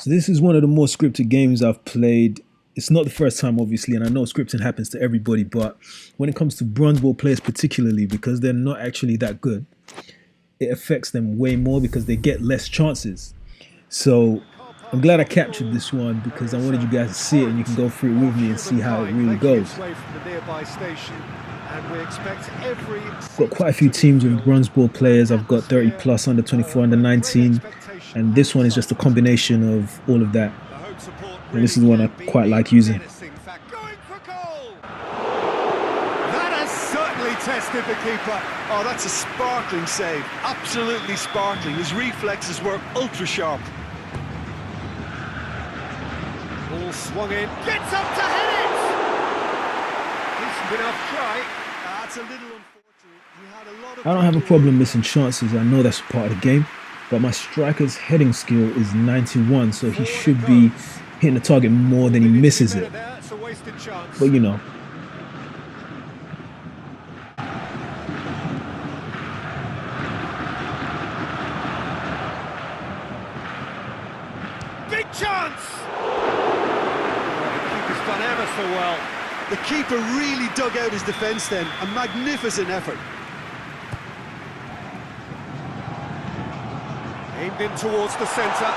So this is one of the more scripted games I've played. It's not the first time, obviously, and I know scripting happens to everybody, but when it comes to bronze ball players particularly, because they're not actually that good, it affects them way more because they get less chances. So I'm glad I captured this one because I wanted you guys to see it and you can go through it with me and see how it really goes. Got quite a few teams with bronze ball players. I've got 30 plus, under 24, under 19, and this one is just a combination of all of that. And this is the one I quite like using. That has certainly tested the keeper. Oh, that's a sparkling save. Absolutely sparkling. His reflexes were ultra sharp. Ball swung in. Gets up to head it! Decent enough try. That's a little unfortunate. He had a lot of I don't have a problem missing chances. I know that's part of the game. But my striker's heading skill is 91, so he should be hitting the target more than he misses it. But you know. Big chance! The keeper's done ever so well. The keeper really dug out his defence then. A magnificent effort. Aimed in towards the centre.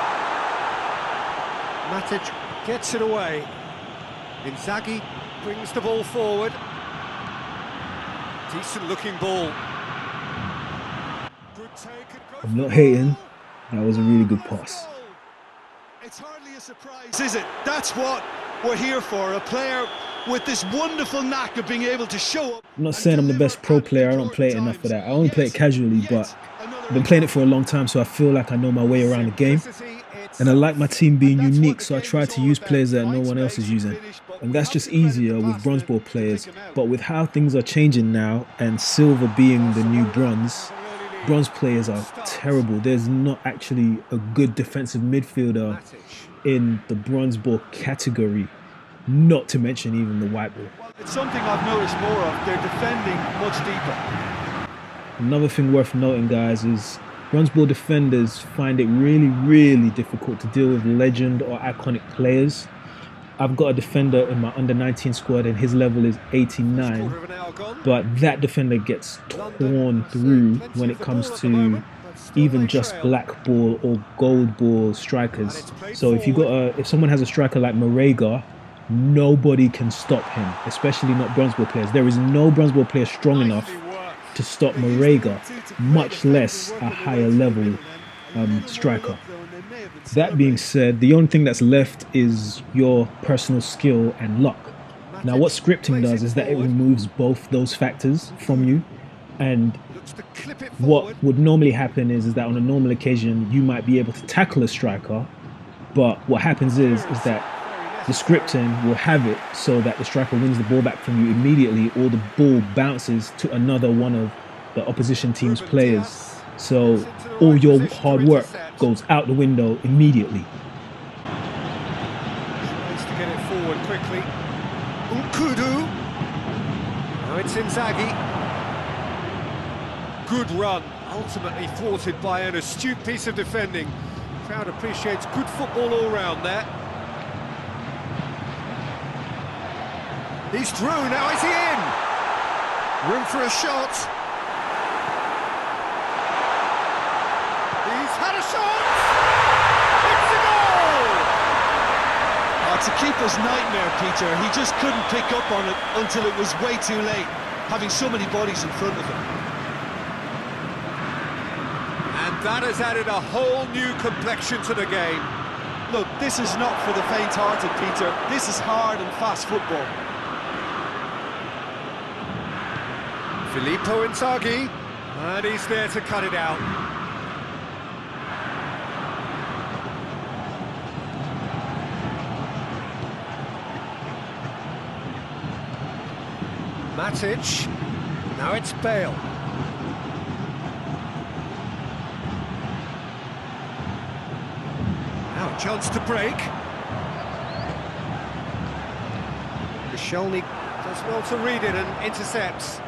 Matic gets it away. Inzaghi brings the ball forward. Decent looking ball. Good take. I'm not hating. That was a really good pass. It's hardly a surprise, is it? That's what we're here for. A player with this wonderful knack of being able to show up. I'm not saying I'm the best pro player. I don't play it enough for that. I only play it casually, but I've been playing it for a long time, so I feel like I know my way around the game. And I like my team being unique, so I try to use players that no one else is using. And that's just easier with bronze ball players. But with how things are changing now, and silver being the new bronze players are terrible. There's not actually a good defensive midfielder in the bronze ball category, not to mention even the white ball. It's something I've noticed more of. They're defending much deeper. Another thing worth noting, guys, is bronze ball defenders find it really, really difficult to deal with legend or iconic players. I've got a defender in my under 19 squad and his level is 89, but that defender gets torn through when it comes to even just black ball or gold ball strikers. So if someone has a striker like Marega, nobody can stop him, especially not bronze ball players. There is no bronze ball player strong enough to stop Marega, much less a higher level striker. That being said, the only thing that's left is your personal skill and luck. Now what scripting does is that it removes both those factors from you, and what would normally happen is that on a normal occasion you might be able to tackle a striker, but what happens is that the scripting will have it so that the striker wins the ball back from you immediately, or the ball bounces to another one of the opposition team's players. So all your hard work goes out the window immediately. Tries to get it forward quickly. Ukudu. Now it's Inzaghi. Good run, ultimately thwarted by an astute piece of defending. Crowd appreciates good football all round there. He's through, now is he in? Room for a shot. He's had a shot! It's a goal! Oh, it's a keeper's nightmare, Peter. He just couldn't pick up on it until it was way too late, having so many bodies in front of him. And that has added a whole new complexion to the game. Look, this is not for the faint-hearted, Peter. This is hard and fast football. Filippo Inzaghi, and he's there to cut it out. Matic, now it's Bale. Now a chance to break. Koscielny does well to read it and intercepts.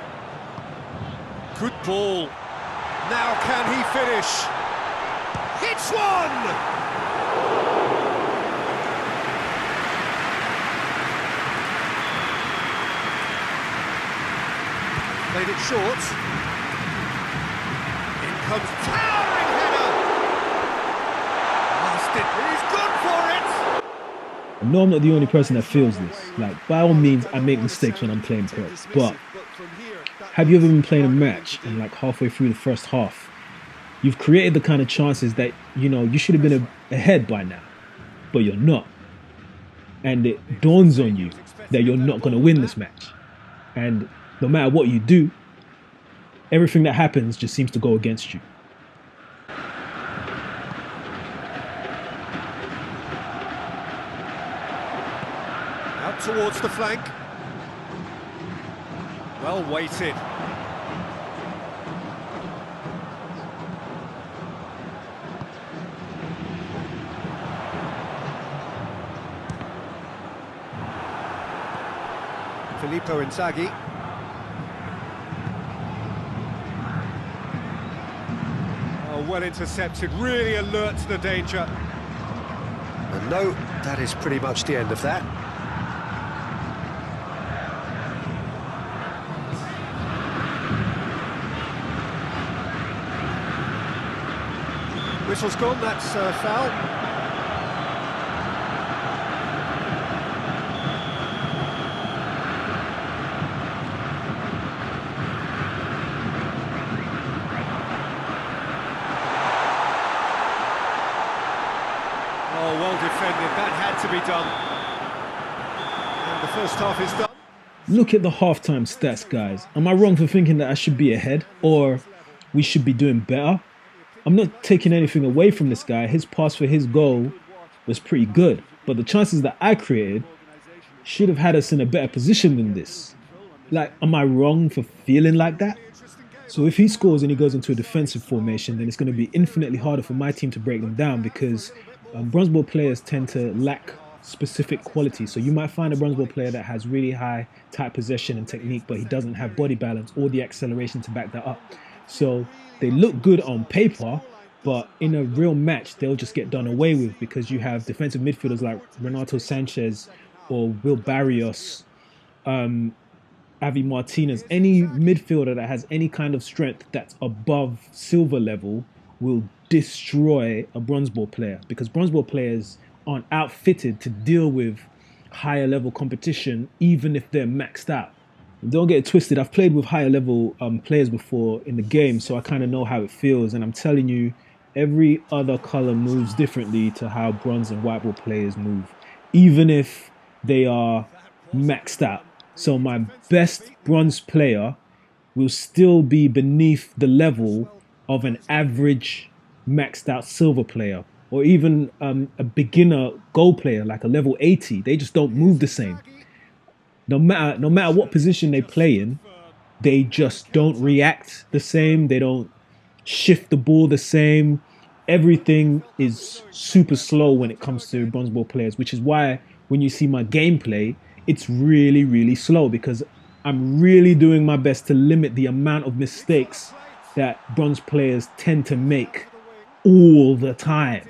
Good ball. Now can he finish? Hits one! Played it short. In comes towering header. Lost it. He's gone for it. I know I'm not the only person that feels this. Like, by all means, I make mistakes when I'm playing PES. But have you ever been playing a match and like halfway through the first half, you've created the kind of chances that, you know, you should have been ahead by now, but you're not. And it dawns on you that you're not going to win this match. And no matter what you do, everything that happens just seems to go against you. Out towards the flank. Well weighted. Filippo Inzaghi. Oh, well intercepted, really alert to the danger. And no, that is pretty much the end of that. Whistle's gone, that's foul. Oh, well defended, that had to be done. And the first half is done. Look at the halftime stats, guys. Am I wrong for thinking that I should be ahead or we should be doing better? I'm not taking anything away from this guy. His pass for his goal was pretty good, but the chances that I created should have had us in a better position than this. Like, am I wrong for feeling like that? So if he scores and he goes into a defensive formation, then it's going to be infinitely harder for my team to break them down because bronze ball players tend to lack specific qualities. So you might find a bronze ball player that has really high tight possession and technique, but he doesn't have body balance or the acceleration to back that up. So they look good on paper, but in a real match, they'll just get done away with because you have defensive midfielders like Renato Sanchez or Will Barrios, Avi Martinez. Any midfielder that has any kind of strength that's above silver level will destroy a bronze ball player because bronze ball players aren't outfitted to deal with higher level competition, even if they're maxed out. Don't get it twisted. I've played with higher level players before in the game, so I kind of know how it feels. And I'm telling you, every other color moves differently to how bronze and white ball players move, even if they are maxed out. So my best bronze player will still be beneath the level of an average maxed out silver player, or even a beginner goal player like a level 80. They just don't move the same. No matter what position they play in, they just don't react the same. They don't shift the ball the same. Everything is super slow when it comes to bronze ball players, which is why when you see my gameplay, it's really, really slow because I'm really doing my best to limit the amount of mistakes that bronze players tend to make all the time.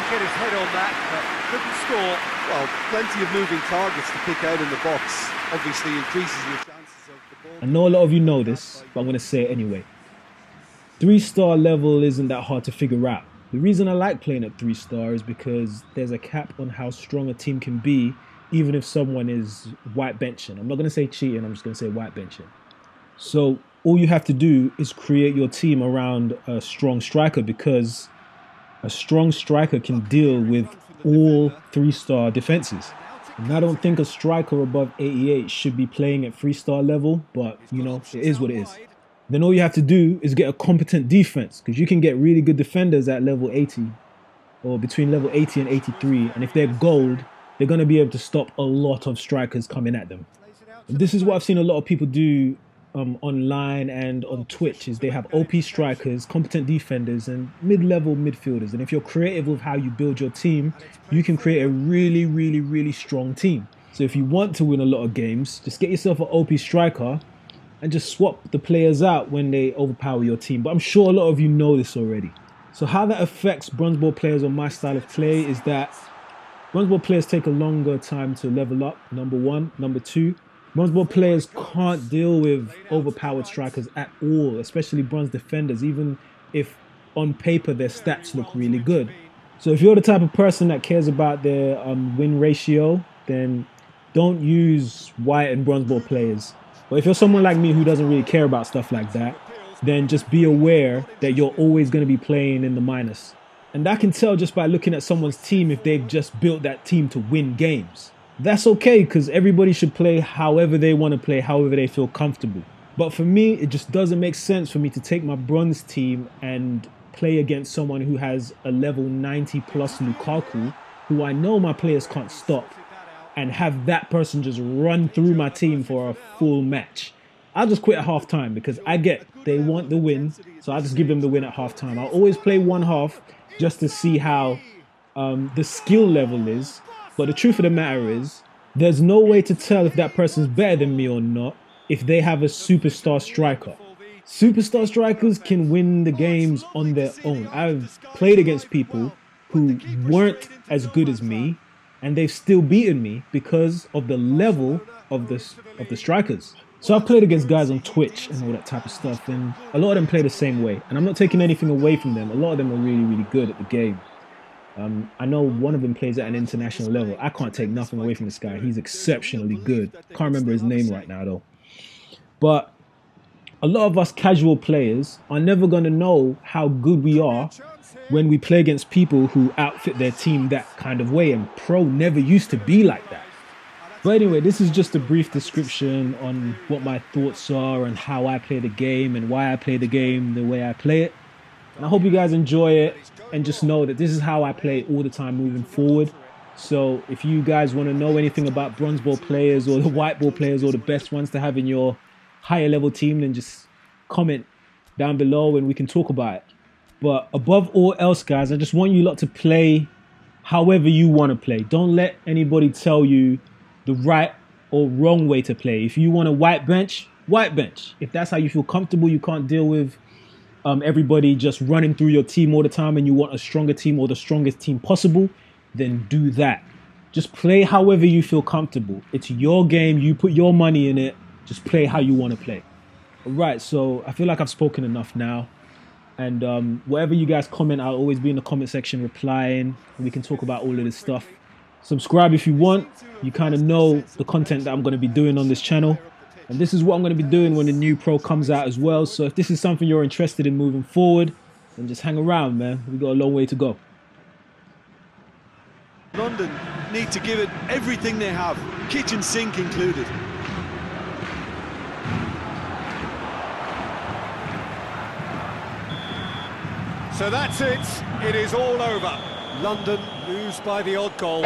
Get his head on that, but couldn't score. Well, plenty of moving targets to pick out in the box. Obviously increases your chances of the ball. I know a lot of you know this, but I'm going to say it anyway. 3-star level isn't that hard to figure out. The reason I like playing at 3-star is because there's a cap on how strong a team can be, even if someone is white benching. I'm not going to say cheating, I'm just going to say white benching. So all you have to do is create your team around a strong striker because a strong striker can deal with all 3-star defenses. And I don't think a striker above 88 should be playing at 3-star level, but you know, it is what it is. Then all you have to do is get a competent defense because you can get really good defenders at level 80 or between level 80 and 83. And if they're gold, they're going to be able to stop a lot of strikers coming at them. And this is what I've seen a lot of people do online and on Twitch is they have OP strikers, competent defenders and mid-level midfielders. And if you're creative with how you build your team, you can create a really, really, really strong team. So if you want to win a lot of games, just get yourself an OP striker and just swap the players out when they overpower your team. But I'm sure a lot of you know this already. So how that affects bronze ball players on my style of play is that bronze ball players take a longer time to level up, number one. Number two, bronze ball players can't deal with overpowered strikers at all, especially bronze defenders, even if on paper their stats look really good. So if you're the type of person that cares about their win ratio, then don't use white and bronze ball players. But if you're someone like me who doesn't really care about stuff like that, then just be aware that you're always going to be playing in the minus. And I can tell just by looking at someone's team if they've just built that team to win games. That's okay, because everybody should play however they want to play, however they feel comfortable. But for me, it just doesn't make sense for me to take my bronze team and play against someone who has a level 90 plus Lukaku, who I know my players can't stop, and have that person just run through my team for a full match. I'll just quit at halftime because I get they want the win, so I'll just give them the win at halftime. I'll always play one half just to see how the skill level is. But the truth of the matter is, there's no way to tell if that person's better than me or not if they have a superstar striker. Superstar strikers can win the games on their own. I've played against people who weren't as good as me, and they've still beaten me because of the level of the strikers. So I've played against guys on Twitch and all that type of stuff, and a lot of them play the same way. And I'm not taking anything away from them. A lot of them are really, really good at the game. I know one of them plays at an international level. I can't take nothing away from this guy. He's exceptionally good. Can't remember his name right now, though. But a lot of us casual players are never going to know how good we are when we play against people who outfit their team that kind of way. And pro never used to be like that. But anyway, this is just a brief description on what my thoughts are and how I play the game and why I play the game the way I play it. And I hope you guys enjoy it and just know that this is how I play all the time moving forward. So if you guys want to know anything about bronze ball players or the white ball players or the best ones to have in your higher level team, then just comment down below and we can talk about it. But above all else, guys, I just want you lot to play however you want to play. Don't let anybody tell you the right or wrong way to play. If you want a white bench, white bench. If that's how you feel comfortable, you can't deal with everybody just running through your team all the time and you want a stronger team or the strongest team possible, then do that. Just play however you feel comfortable. It's your game. You put your money in it. Just play how you want to play. All right, so I feel like I've spoken enough now. And whatever you guys comment, I'll always be in the comment section replying. And we can talk about all of this stuff. Subscribe if you want. You kind of know the content that I'm going to be doing on this channel. And this is what I'm going to be doing when the new Pro comes out as well. So if this is something you're interested in moving forward, then just hang around, man. We've got a long way to go. London need to give it everything they have, kitchen sink included. So that's it. It is all over. London lose by the odd goal.